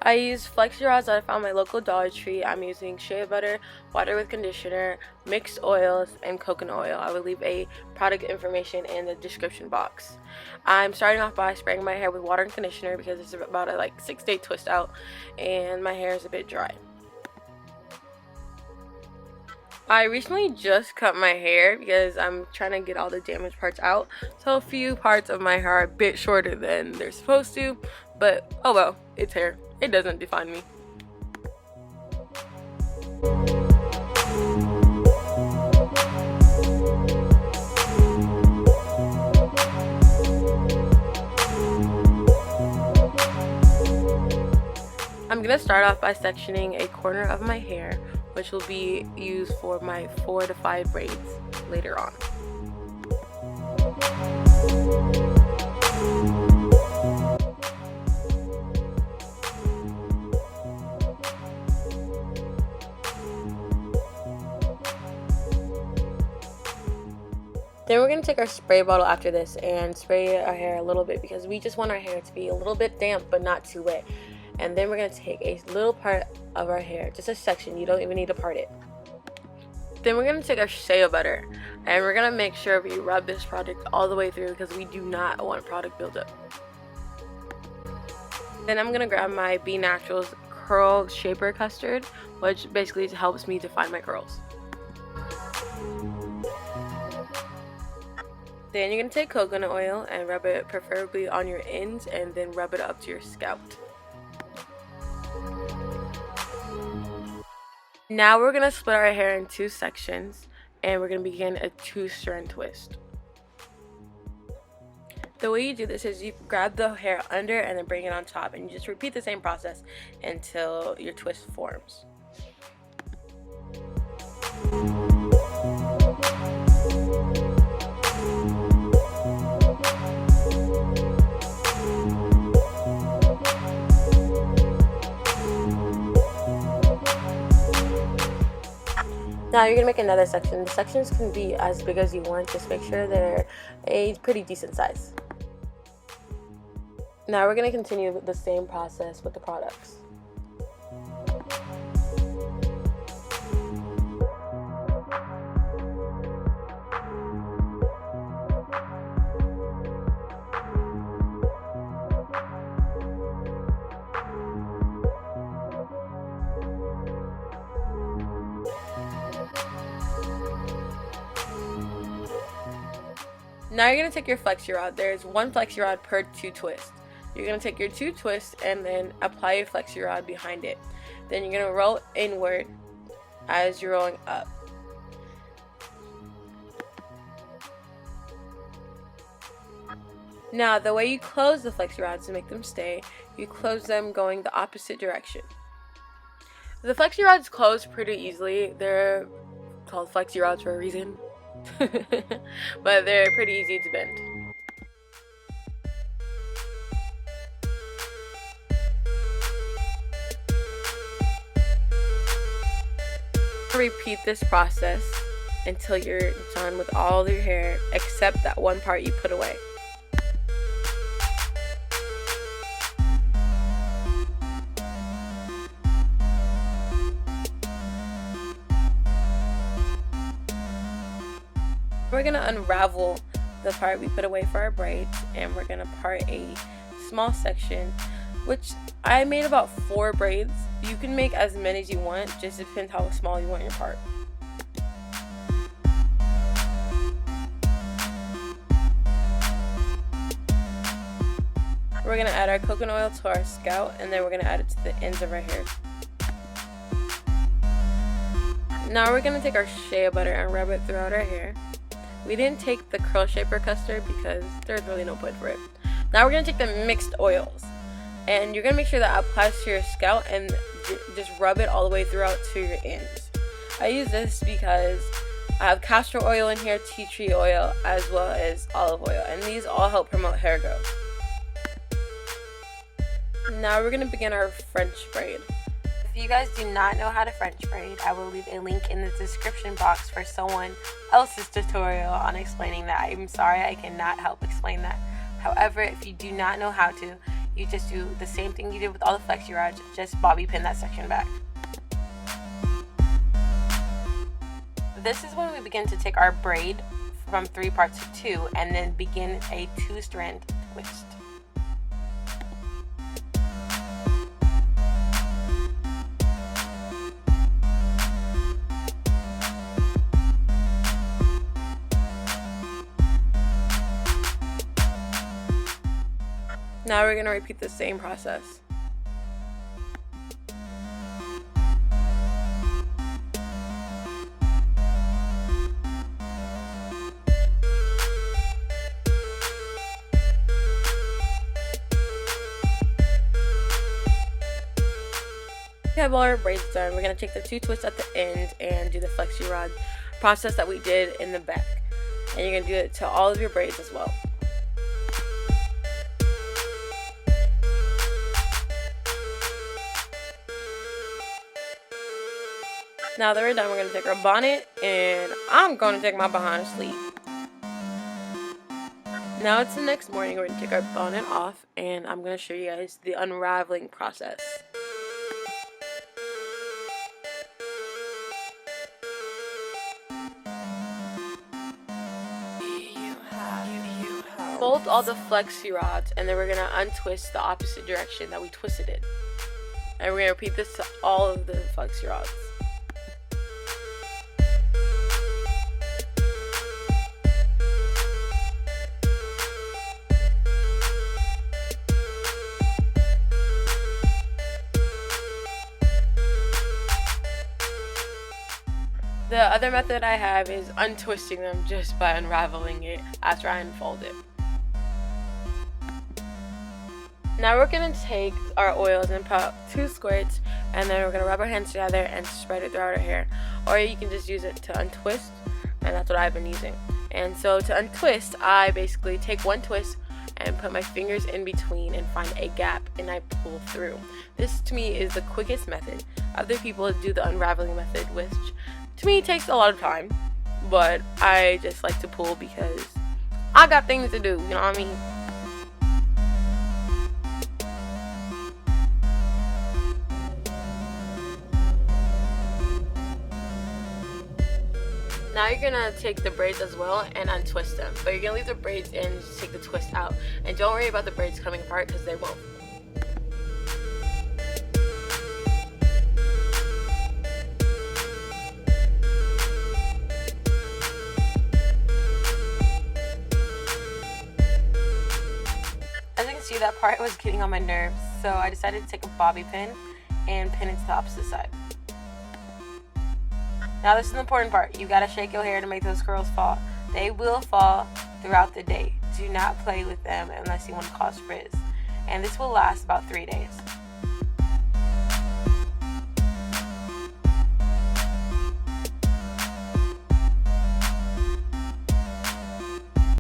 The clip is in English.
I use Flexi Rods that I found at my local Dollar Tree. I'm using Shea Butter, water with conditioner, mixed oils, and coconut oil. I will leave a product information in the description box. I'm starting off by spraying my hair with water and conditioner because it's about a 6-day twist out and my hair is a bit dry. I recently just cut my hair because I'm trying to get all the damaged parts out. So a few parts of my hair are a bit shorter than they're supposed to, but oh well, it's hair. It doesn't define me. I'm gonna start off by sectioning a corner of my hair, which will be used for my 4 to 5 braids later on. Then we're going to take our spray bottle after this and spray our hair a little bit because we just want our hair to be a little bit damp but not too wet. And then we're going to take a little part of our hair, just a section, you don't even need to part it. Then we're going to take our Shea Butter and we're going to make sure we rub this product all the way through because we do not want product buildup. Then I'm going to grab my Be Naturals Curl Shaper Custard, which basically helps me define my curls. Then you're going to take coconut oil and rub it preferably on your ends and then rub it up to your scalp. Now we're going to split our hair in 2 sections and we're going to begin a 2-strand twist. The way you do this is you grab the hair under and then bring it on top, and you just repeat the same process until your twist forms. Now you're going to make another section. The sections can be as big as you want, just make sure they're a pretty decent size. Now we're going to continue the same process with the products. Now you're going to take your Flexi Rod. There's 1 Flexi Rod per 2 twists. You're going to take your 2 twists and then apply your Flexi Rod behind it. Then you're going to roll inward as you're rolling up. Now the way you close the Flexi Rods to make them stay, you close them going the opposite direction. The Flexi Rods close pretty easily. They're called Flexi Rods for a reason. But they're pretty easy to bend. Repeat this process until you're done with all your hair except that one part you put away. We're going to unravel the part we put away for our braids, and we're going to part a small section, which I made about 4 braids. You can make as many as you want, just depends how small you want your part. We're going to add our coconut oil to our scalp, and then we're going to add it to the ends of our hair. Now we're going to take our Shea Butter and rub it throughout our hair. We didn't take the curl shaper custard because there's really no point for it. Now we're going to take the mixed oils, and you're going to make sure that applies to your scalp and just rub it all the way throughout to your ends. I use this because I have castor oil in here, tea tree oil, as well as olive oil, and these all help promote hair growth. Now we're going to begin our French braid. If you guys do not know how to French braid, I will leave a link in the description box for someone else's tutorial on explaining that. I'm sorry I cannot help explain that. However, if you do not know how to, you just do the same thing you did with all the Flexi Rods, just bobby pin that section back. This is when we begin to take our braid from 3 parts to 2 and then begin a 2-strand twist. Now we're going to repeat the same process. We have all our braids done. We're going to take the 2 twists at the end and do the Flexi Rod process that we did in the back. And you're going to do it to all of your braids as well. Now that we're done, we're going to take our bonnet, and I'm going to take my behind sleep. Now it's the next morning. We're going to take our bonnet off, and I'm going to show you guys the unraveling process. Fold all the Flexi Rods, and then we're going to untwist the opposite direction that we twisted it. And we're going to repeat this to all of the Flexi Rods. The other method I have is untwisting them just by unraveling it after I unfold it. Now we're going to take our oils and put 2 squirts, and then we're going to rub our hands together and spread it throughout our hair. Or you can just use it to untwist, and that's what I've been using. And so to untwist, I basically take 1 twist and put my fingers in between and find a gap, and I pull through. This to me is the quickest method. Other people do the unraveling method, which to me takes a lot of time, but I just like to pull because I got things to do, you know what I mean? Now you're gonna take the braids as well and untwist them, but you're gonna leave the braids in and just take the twist out. And don't worry about the braids coming apart because they won't. As you can see, that part was getting on my nerves, so I decided to take a bobby pin and pin it to the opposite side. Now this is the important part. You gotta shake your hair to make those curls fall. They will fall throughout the day. Do not play with them unless you want to cause frizz. And this will last about 3 days.